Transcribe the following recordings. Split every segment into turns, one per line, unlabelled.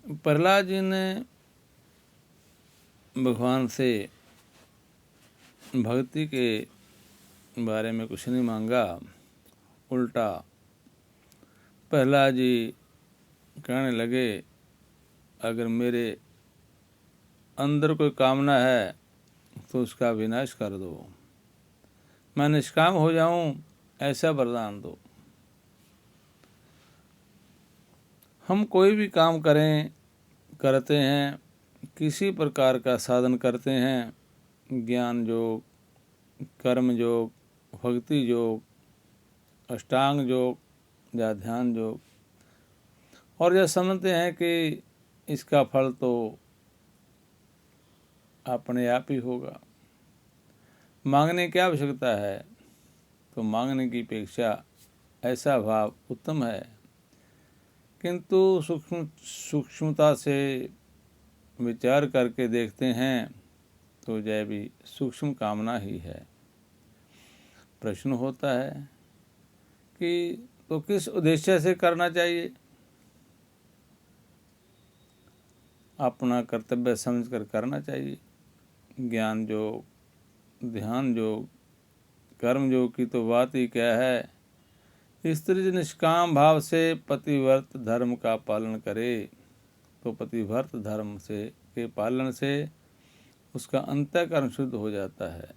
प्रहलाद जी ने भगवान से भक्ति के बारे में कुछ नहीं मांगा, उल्टा प्रहलाद जी कहने लगे, अगर मेरे अंदर कोई कामना है तो उसका विनाश कर दो, मैं निष्काम हो जाऊं, ऐसा वरदान दो। हम कोई भी काम करते हैं, किसी प्रकार का साधन करते हैं, ज्ञान योग, कर्म योग, भक्ति योग, अष्टांग योग या ध्यान योग, और यह समझते हैं कि इसका फल तो अपने आप ही होगा, मांगने की आवश्यकता है। तो मांगने की अपेक्षा ऐसा भाव उत्तम है, किंतु सूक्ष्मता से विचार करके देखते हैं तो यह भी सूक्ष्म कामना ही है। प्रश्न होता है कि तो किस उद्देश्य से करना चाहिए? अपना कर्तव्य समझकर करना चाहिए। ज्ञान योग, ध्यान योग, कर्म योग की तो बात ही क्या है। स्त्री निष्काम भाव से पतिव्रत धर्म का पालन करे तो पतिव्रत धर्म के पालन से उसका अंतःकरण शुद्ध हो जाता है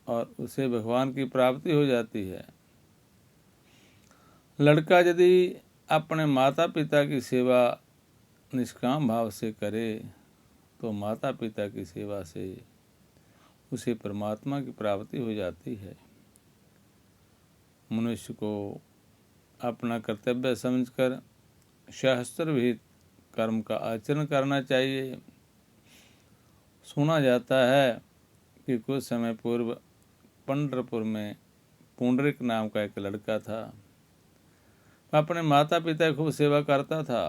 और उसे भगवान की प्राप्ति हो जाती है। लड़का यदि अपने माता पिता की सेवा निष्काम भाव से करे तो माता पिता की सेवा से उसे परमात्मा की प्राप्ति हो जाती है। मनुष्य को अपना कर्तव्य समझकर शास्त्र विहित कर्म का आचरण करना चाहिए। सुना जाता है कि कुछ समय पूर्व पंढरपुर में पुंडरिक नाम का एक लड़का था। अपने माता पिता की खूब सेवा करता था।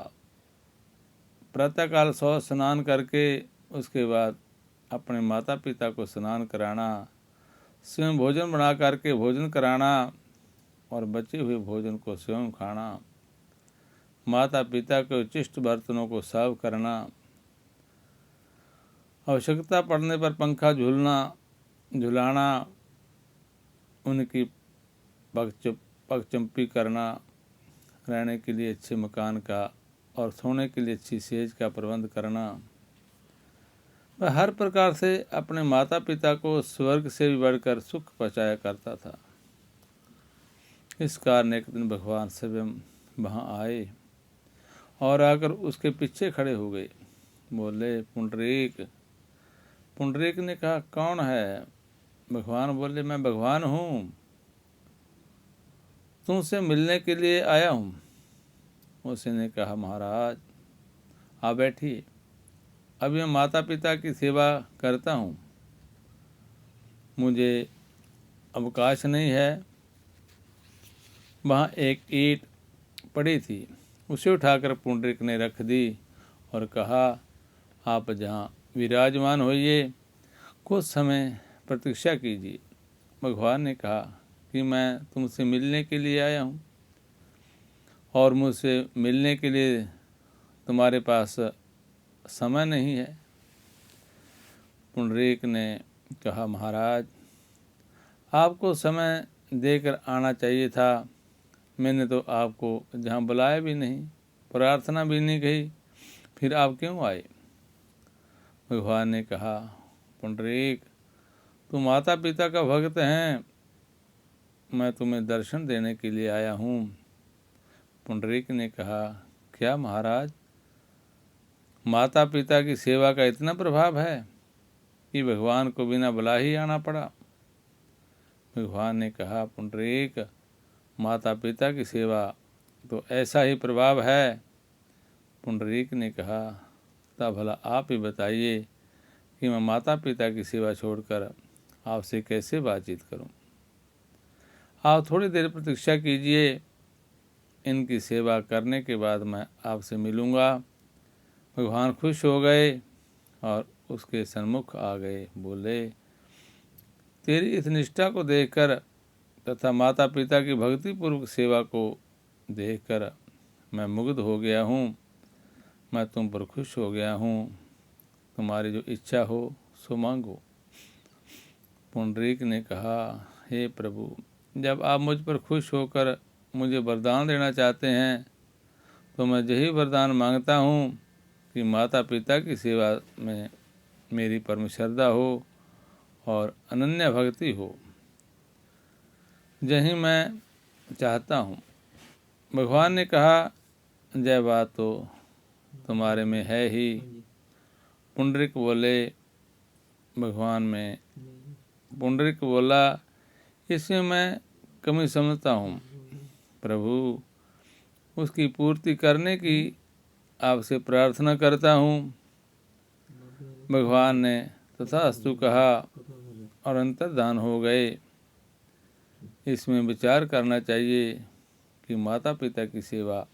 प्रातःकाल सौ स्नान करके उसके बाद अपने माता पिता को स्नान कराना, स्वयं भोजन बना करके भोजन कराना और बचे हुए भोजन को स्वयं खाना, माता पिता के उचिष्ट बर्तनों को साफ करना, आवश्यकता पड़ने पर पंखा झुलाना, उनकी पगचंपी करना, रहने के लिए अच्छे मकान का और सोने के लिए अच्छी सेज का प्रबंध करना। वह हर प्रकार से अपने माता पिता को स्वर्ग से भी बढ़कर सुख पहुँचाया करता था। इस कारण एक दिन भगवान स्वयं वहाँ आए और आकर उसके पीछे खड़े हो गए। बोले, पुंडरीक। पुंडरीक ने कहा, कौन है? भगवान बोले, मैं भगवान हूँ, तुमसे मिलने के लिए आया हूँ। उसने कहा, महाराज आप बैठिए, अभी मैं माता पिता की सेवा करता हूँ, मुझे अवकाश नहीं है। वहाँ एक ईंट पड़ी थी, उसे उठाकर पुंडरीक ने रख दी और कहा, आप जहाँ विराजमान होइए, कुछ समय प्रतीक्षा कीजिए। भगवान ने कहा कि मैं तुमसे मिलने के लिए आया हूँ और मुझसे मिलने के लिए तुम्हारे पास समय नहीं है। पुंडरीक ने कहा, महाराज आपको समय देकर आना चाहिए था, मैंने तो आपको जहाँ बुलाया भी नहीं, प्रार्थना भी नहीं कही, फिर आप क्यों आए? भगवान ने कहा, पुंडरीक तू माता पिता का भक्त हैं, मैं तुम्हें दर्शन देने के लिए आया हूँ। पुंडरीक ने कहा, क्या महाराज, माता पिता की सेवा का इतना प्रभाव है कि भगवान को बिना बुला ही आना पड़ा? भगवान ने कहा, पुंडरीक माता पिता की सेवा तो ऐसा ही प्रभाव है। पुंडरीक ने कहा, तब भला आप ही बताइए कि मैं माता पिता की सेवा छोड़कर आपसे कैसे बातचीत करूं? आप थोड़ी देर प्रतीक्षा कीजिए, इनकी सेवा करने के बाद मैं आपसे मिलूंगा। भगवान खुश हो गए और उसके सन्मुख आ गए। बोले, तेरी इस निष्ठा को देखकर तथा माता पिता की भक्तिपूर्वक सेवा को देखकर मैं मुग्ध हो गया हूँ। मैं तुम पर खुश हो गया हूँ, तुम्हारी जो इच्छा हो सो मांगो। पुंडरीक ने कहा, हे प्रभु, जब आप मुझ पर खुश होकर मुझे वरदान देना चाहते हैं तो मैं यही वरदान मांगता हूँ कि माता पिता की सेवा में मेरी परम श्रद्धा हो और अनन्य भक्ति हो। यही मैं चाहता हूँ। भगवान ने कहा, जय बात तो तुम्हारे में है ही। पुंडरीक बोला, इसमें मैं कमी समझता हूँ प्रभु, उसकी पूर्ति करने की आपसे प्रार्थना करता हूँ। भगवान ने तथास्तु कहा और अंतर्धान हो गए। इसमें विचार करना चाहिए कि माता पिता की सेवा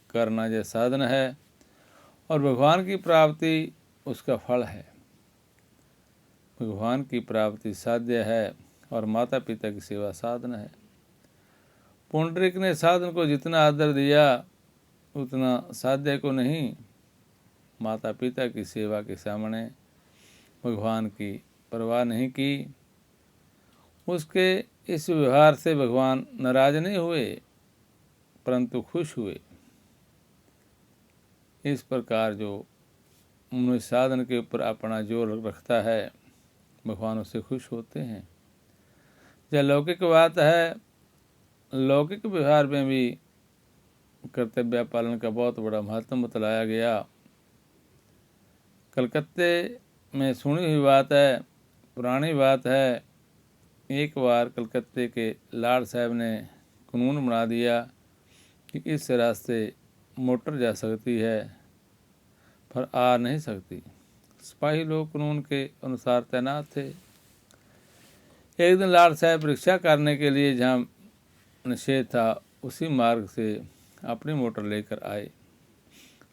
करना यह साधन है और भगवान की प्राप्ति उसका फल है। भगवान की प्राप्ति साध्य है और माता पिता की सेवा साधन है। पुंडरीक ने साधन को जितना आदर दिया उतना साध्य को नहीं। माता पिता की सेवा के सामने भगवान की परवाह नहीं की। उसके इस व्यवहार से भगवान नाराज नहीं हुए परंतु खुश हुए। इस प्रकार जो मनुष्य साधन के ऊपर अपना जोर रखता है भगवान उससे खुश होते हैं। यह लौकिक बात है। लौकिक व्यवहार में भी कर्तव्य पालन का बहुत बड़ा महत्व बतलाया गया। कलकत्ते में सुनी हुई बात है, पुरानी बात है। एक बार कलकत्ते के लाड साहब ने कानून बना दिया कि इस रास्ते मोटर जा सकती है पर आ नहीं सकती। सिपाही लोग कानून के अनुसार तैनात थे। एक दिन लाड साहब रिक्शा करने के लिए जहाँ निषेध था उसी मार्ग से अपनी मोटर लेकर आए।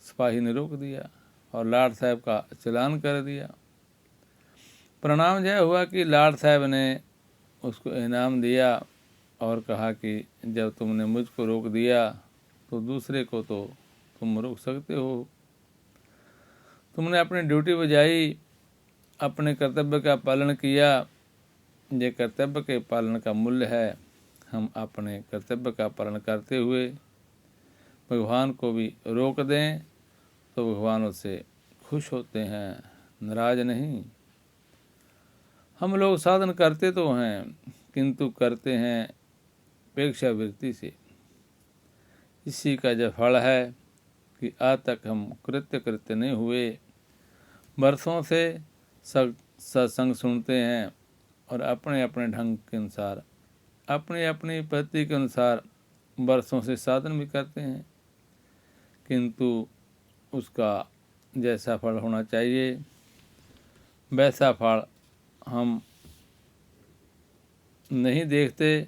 सिपाही ने रोक दिया और लाड साहब का चालान कर दिया। परिणाम यह हुआ कि लाड साहब ने उसको इनाम दिया और कहा कि जब तुमने मुझको रोक दिया तो दूसरे को तो तुम रोक सकते हो। तुमने अपनी ड्यूटी बजाई, अपने कर्तव्य का पालन किया। ये कर्तव्य के पालन का मूल्य है। हम अपने कर्तव्य का पालन करते हुए भगवान को भी रोक दें तो भगवान उससे खुश होते हैं, नाराज नहीं। हम लोग साधन करते तो हैं किंतु करते हैं अपेक्षा वृत्ति से। इसी का जो फल है कि आज तक हम कृत्य नहीं हुए। वर्षों से सत्संग सुनते हैं और अपने अपने ढंग के अनुसार अपनी अपनी पद्धति के अनुसार वर्षों से साधन भी करते हैं किंतु उसका जैसा फल होना चाहिए वैसा फल हम नहीं देखते।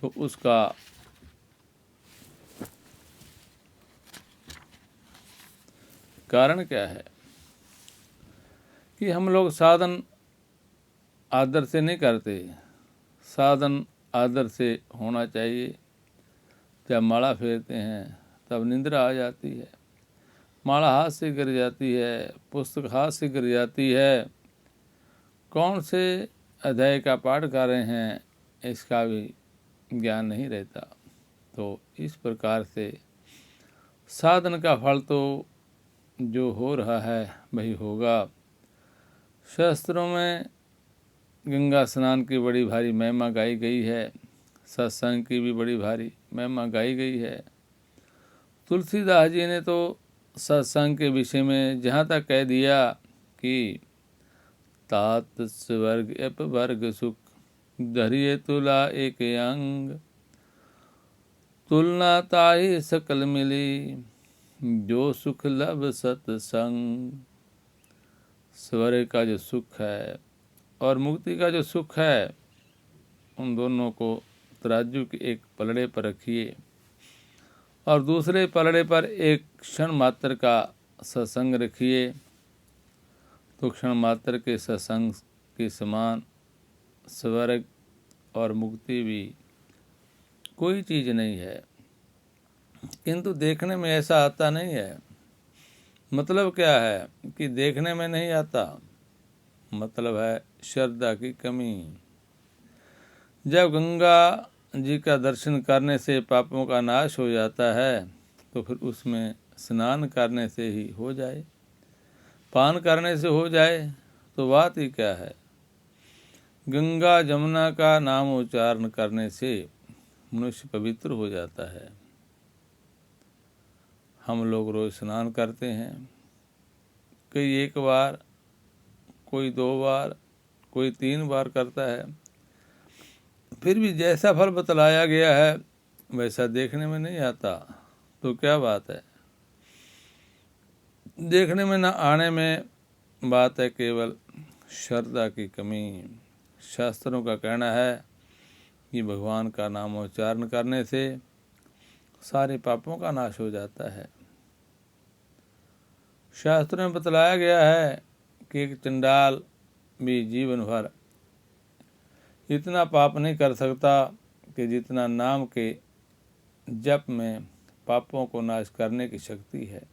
तो उसका कारण क्या है कि हम लोग साधन आदर से नहीं करते। साधन आदर से होना चाहिए। जब माला फेरते हैं तब निंद्रा आ जाती है, माला हाथ से गिर जाती है, पुस्तक हाथ से गिर जाती है, कौन से अध्याय का पाठ कर रहे हैं इसका भी ज्ञान नहीं रहता। तो इस प्रकार से साधन का फल तो जो हो रहा है वही होगा। शास्त्रों में गंगा स्नान की बड़ी भारी महिमा गाई गई है, सत्संग की भी बड़ी भारी महिमा गाई गई है। तुलसीदास जी ने तो सत्संग के विषय में जहाँ तक कह दिया कि तात स्वर्ग अपवर्ग सुख धरिये तुला एक अंग, तुलना ताहि सकल मिली जो सुख लब सत्संग। स्वर्ग का जो सुख है और मुक्ति का जो सुख है उन दोनों को तराजू के एक पलड़े पर रखिए और दूसरे पलड़े पर एक क्षण मात्र का सत्संग रखिए। तो क्षण मात्र के सत्संग के समान स्वर्ग और मुक्ति भी कोई चीज़ नहीं है। किंतु देखने में ऐसा आता नहीं है। मतलब क्या है कि देखने में नहीं आता, मतलब है श्रद्धा की कमी। जब गंगा जी का दर्शन करने से पापों का नाश हो जाता है तो फिर उसमें स्नान करने से ही हो जाए, पान करने से हो जाए तो बात ही क्या है। गंगा जमुना का नाम उच्चारण करने से मनुष्य पवित्र हो जाता है। हम लोग रोज स्नान करते हैं, कोई 1 बार, कोई 2 बार, कोई 3 बार करता है, फिर भी जैसा फल बतलाया गया है वैसा देखने में नहीं आता, तो क्या बात है। देखने में न आने में बात है केवल श्रद्धा की कमी। शास्त्रों का कहना है कि भगवान का नाम उच्चारण करने से सारे पापों का नाश हो जाता है। शास्त्रों में बतलाया गया है कि एक चंडाल भी जीवन भर इतना पाप नहीं कर सकता कि जितना नाम के जप में पापों को नाश करने की शक्ति है।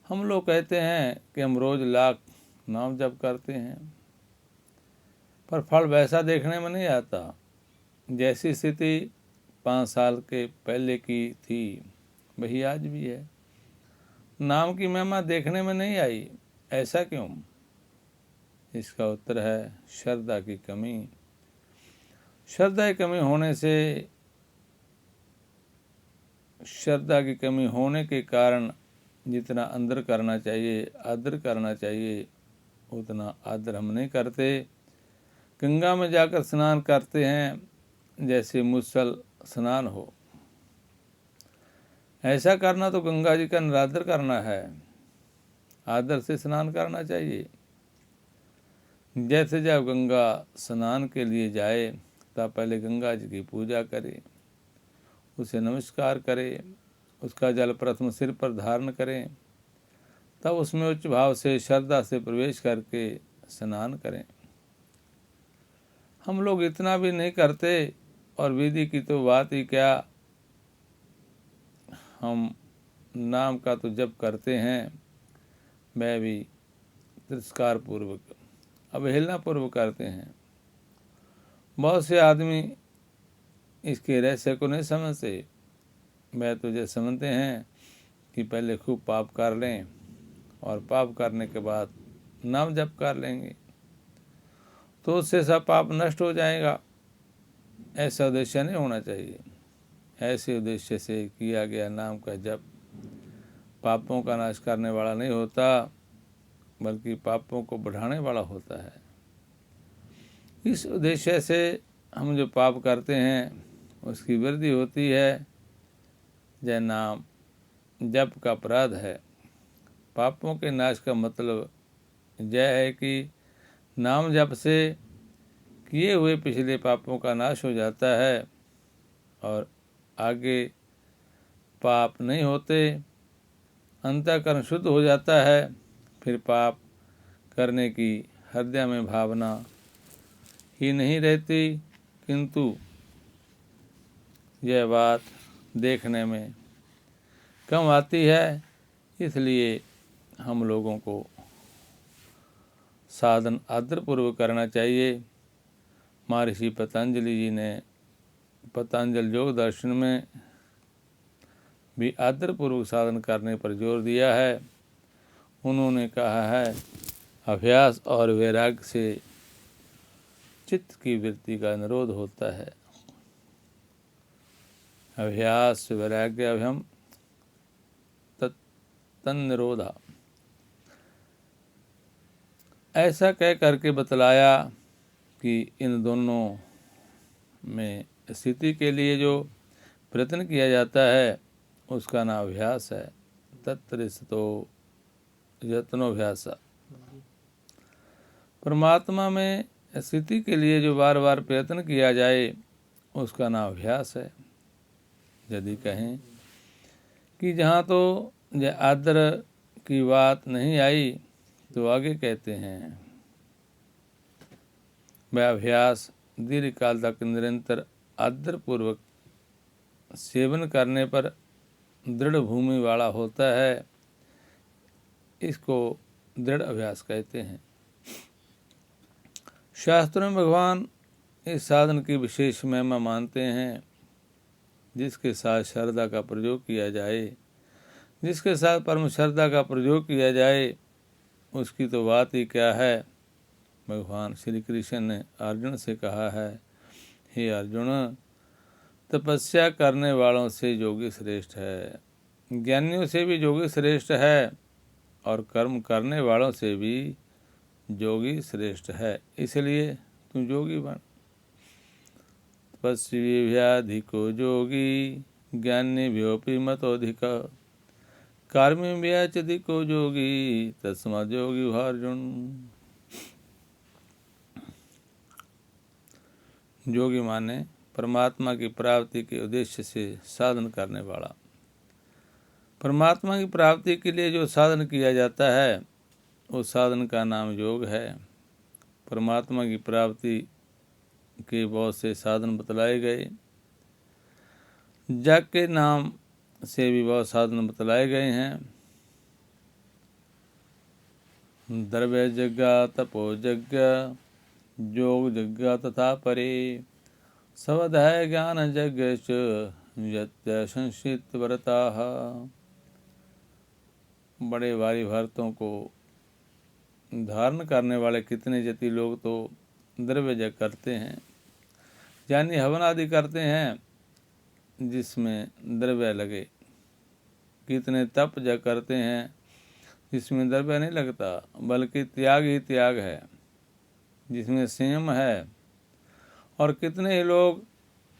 हम लोग कहते हैं कि हम रोज लाख नाम जप करते हैं, पर फल वैसा देखने में नहीं आता। जैसी स्थिति 5 साल के पहले की थी वही आज भी है। नाम की महिमा देखने में नहीं आई, ऐसा क्यों? इसका उत्तर है श्रद्धा की कमी। श्रद्धा की कमी होने से, श्रद्धा की कमी होने के कारण जितना अंदर करना चाहिए, आदर करना चाहिए, उतना आदर हम नहीं करते। गंगा में जाकर स्नान करते हैं जैसे मुसल स्नान हो, ऐसा करना तो गंगा जी का निरादर करना है। आदर से स्नान करना चाहिए। जैसे जब गंगा स्नान के लिए जाए तब पहले गंगा जी की पूजा करे, उसे नमस्कार करे, उसका जल प्रथम सिर पर धारण करें, तब उसमें उच्च भाव से श्रद्धा से प्रवेश करके स्नान करें। हम लोग इतना भी नहीं करते, और विधि की तो बात ही क्या, हम नाम का तो जप करते हैं, वह भी तिरस्कार पूर्वक, अवहेलना पूर्वक करते हैं। बहुत से आदमी इसके रहस्य को नहीं समझते। वह तो ये समझते हैं कि पहले खूब पाप कर लें और पाप करने के बाद नाम जप कर लेंगे तो उससे सब पाप नष्ट हो जाएगा। ऐसा उद्देश्य नहीं होना चाहिए। ऐसे उद्देश्य से किया गया नाम का जप पापों का नाश करने वाला नहीं होता, बल्कि पापों को बढ़ाने वाला होता है। इस उद्देश्य से हम जो पाप करते हैं उसकी वृद्धि होती है। यह नाम जप का अपराध है। पापों के नाश का मतलब यह है कि नाम जप से किए हुए पिछले पापों का नाश हो जाता है और आगे पाप नहीं होते, अंतःकरण शुद्ध हो जाता है। फिर पाप करने की हृदय में भावना ही नहीं रहती, किंतु यह बात देखने में कम आती है। इसलिए हम लोगों को साधन आदरपूर्वक करना चाहिए। महर्षि पतंजलि जी ने पतंजलि योग दर्शन में भी आदरपूर्वक साधन करने पर जोर दिया है। उन्होंने कहा है, अभ्यास और वैराग्य से चित्त की वृत्ति का निरोध होता है। अभ्यास वैराग्य अभ्यम तन्निरोधा, ऐसा कह करके बतलाया कि इन दोनों में स्थिति के लिए जो प्रयत्न किया जाता है उसका नाम अभ्यास है। तत्रिस्तो यत्नोभ्यास। परमात्मा में स्थिति के लिए जो बार बार प्रयत्न किया जाए उसका नाम अभ्यास है। यदि कहें कि जहाँ तो यह आदर की बात नहीं आई तो आगे कहते हैं, वह अभ्यास दीर्घ काल तक निरंतर आदरपूर्वक सेवन करने पर दृढ़ भूमि वाला होता है। इसको दृढ़ अभ्यास कहते हैं। शास्त्रों में भगवान इस साधन की विशेष महिमा मानते हैं। जिसके साथ श्रद्धा का प्रयोग किया जाए, जिसके साथ परम श्रद्धा का प्रयोग किया जाए, उसकी तो बात ही क्या है। भगवान श्री कृष्ण ने अर्जुन से कहा है, हे अर्जुन, तपस्या करने वालों से योगी श्रेष्ठ है, ज्ञानियों से भी योगी श्रेष्ठ है, और कर्म करने वालों से भी योगी श्रेष्ठ है। इसलिए तुम योगी बन। तपस्वीभ्याधिको योगी ज्ञानिभ्योऽपि मतोऽधिक कर्मिभ्याच्यधिको योगी तस्माद् योगी अर्जुन। योगी माने परमात्मा की प्राप्ति के उद्देश्य से साधन करने वाला। परमात्मा की प्राप्ति के लिए जो साधन किया जाता है उस साधन का नाम योग है। परमात्मा की प्राप्ति के बहुत से साधन बतलाए गए, जग के नाम से भी बहुत साधन बतलाए गए हैं। द्रव्य यज्ञ, तपो यज्ञ, योग यज्ञ तथा परे, स्वाध्याय ज्ञान यज्ञ यत्य संशित व्रताः। बड़े भारी भरतों को धारण करने वाले कितने जति लोग तो द्रव्य यज्ञ करते हैं, यानी हवन आदि करते हैं जिसमें द्रव्य लगे। कितने तप यज्ञ करते हैं जिसमें द्रव्य नहीं लगता, बल्कि त्याग ही त्याग है, जिसमें संयम है। और कितने ही लोग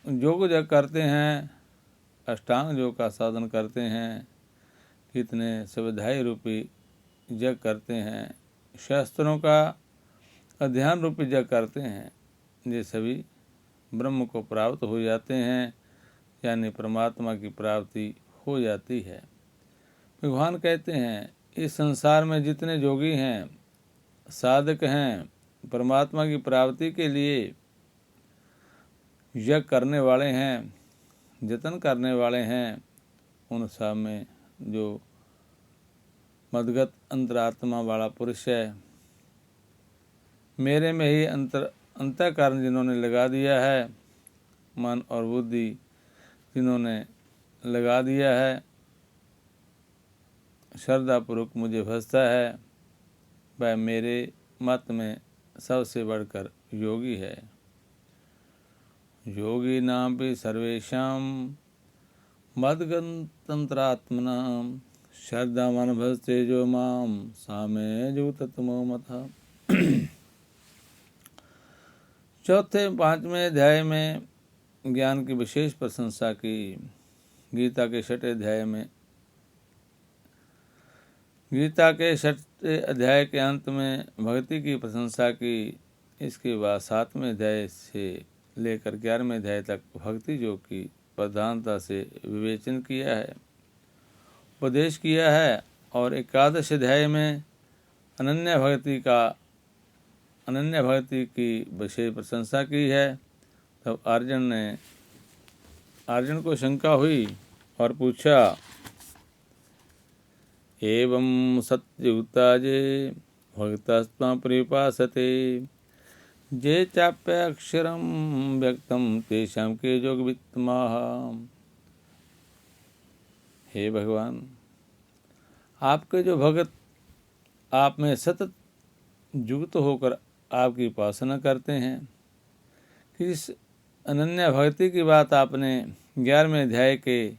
योग यज्ञ करते हैं, अष्टांग योग का साधन करते हैं, कितने स्वाध्याय रूपी यज्ञ करते हैं, शास्त्रों का अध्ययन रूपी यज्ञ करते हैं। ये सभी ब्रह्म को प्राप्त हो जाते हैं, यानी परमात्मा की प्राप्ति हो जाती है। भगवान कहते हैं इस संसार में जितने योगी हैं, साधक हैं, परमात्मा की प्राप्ति के लिए यज्ञ करने वाले हैं, जतन करने वाले हैं, उन सब में जो मदगत अंतरात्मा वाला पुरुष है, मेरे में ही अंतःकरण जिन्होंने लगा दिया है, मन और बुद्धि जिन्होंने लगा दिया है, श्रद्धापूर्वक मुझे भजता है, वह मेरे मत में सबसे बढ़कर योगी है। योगी नाम भी सर्वेशां मद्गतंत्रात्मनां श्रद्धा मन भजते जो माम सामे जुततमो मतः। चौथे पांचवें अध्याय में ज्ञान की विशेष प्रशंसा की। गीता के छठे अध्याय के अंत में भक्ति की प्रशंसा की। इसके बाद 7वें अध्याय से लेकर 11वें अध्याय तक भक्ति योग की प्रधानता से विवेचन किया है, उपदेश किया है। और 11वें अध्याय में अनन्य भक्ति की विशेष प्रशंसा की है। तब अर्जुन को शंका हुई और पूछा, एवं सत्युक्ता जे भक्तास्त्वां परिपासते जे चाप्यक्षरं व्यक्तं तेषां के योगवित्तमाः। हे भगवान, आपके जो भगत आप में सतत युक्त होकर आपकी उपासना करते हैं, किस अनन्य भक्ति की बात आपने 11वें अध्याय के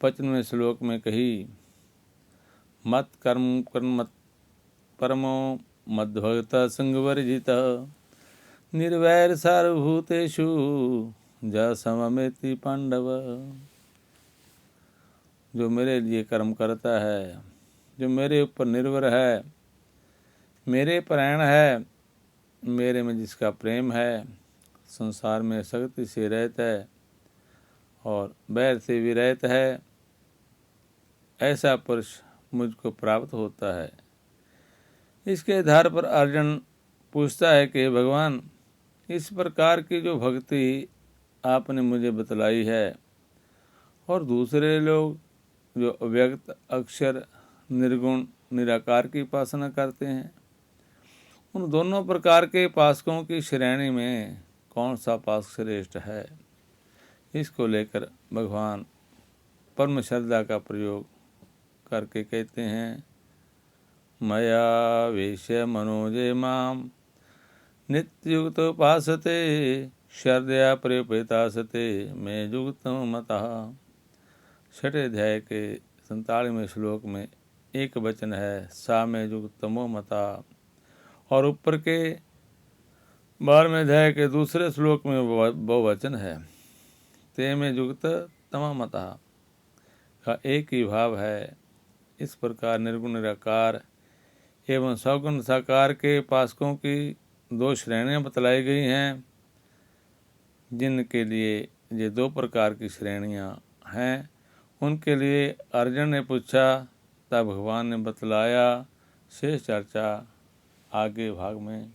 55वें श्लोक में कही। मत कर्म मत परमो मद्भक्त संगवर्जित निर्वैर सार्वभूतेषु जा सममेति पांडव। जो मेरे लिए कर्म करता है, जो मेरे ऊपर निर्भर है, मेरे परायण है, मेरे में जिसका प्रेम है, संसार में शक्ति से रहता है और बैर से भी रहता है, ऐसा पुरुष मुझको प्राप्त होता है। इसके आधार पर अर्जुन पूछता है कि भगवान, इस प्रकार की जो भक्ति आपने मुझे बतलाई है और दूसरे लोग जो अव्यक्त, अक्षर, निर्गुण निराकार की उपासना करते हैं। उन दोनों प्रकार के उपासकों की श्रेणी में कौन सा उपासक श्रेष्ठ है, इसको लेकर भगवान परम श्रद्धा का प्रयोग करके कहते हैं, मया वेश्य मनोजे माम नित्युक्त उपासते श्रद्धया प्रयोपितासते मैं युक्तम मतः। छठे अध्याय के 47वें श्लोक में एक वचन है, सा में युक्तमो मता, और ऊपर के 12वें अध्याय के दूसरे श्लोक में वो वचन है, ते में युक्त तमा मता का एक ही भाव है। इस प्रकार निर्गुण निराकार एवं सगुण साकार के उपासकों की 2 श्रेणियां बतलाई गई हैं, जिनके लिए ये 2 प्रकार की श्रेणियां हैं। उनके लिए अर्जुन ने पूछा, तब भगवान ने बतलाया। शेष चर्चा आगे भाग में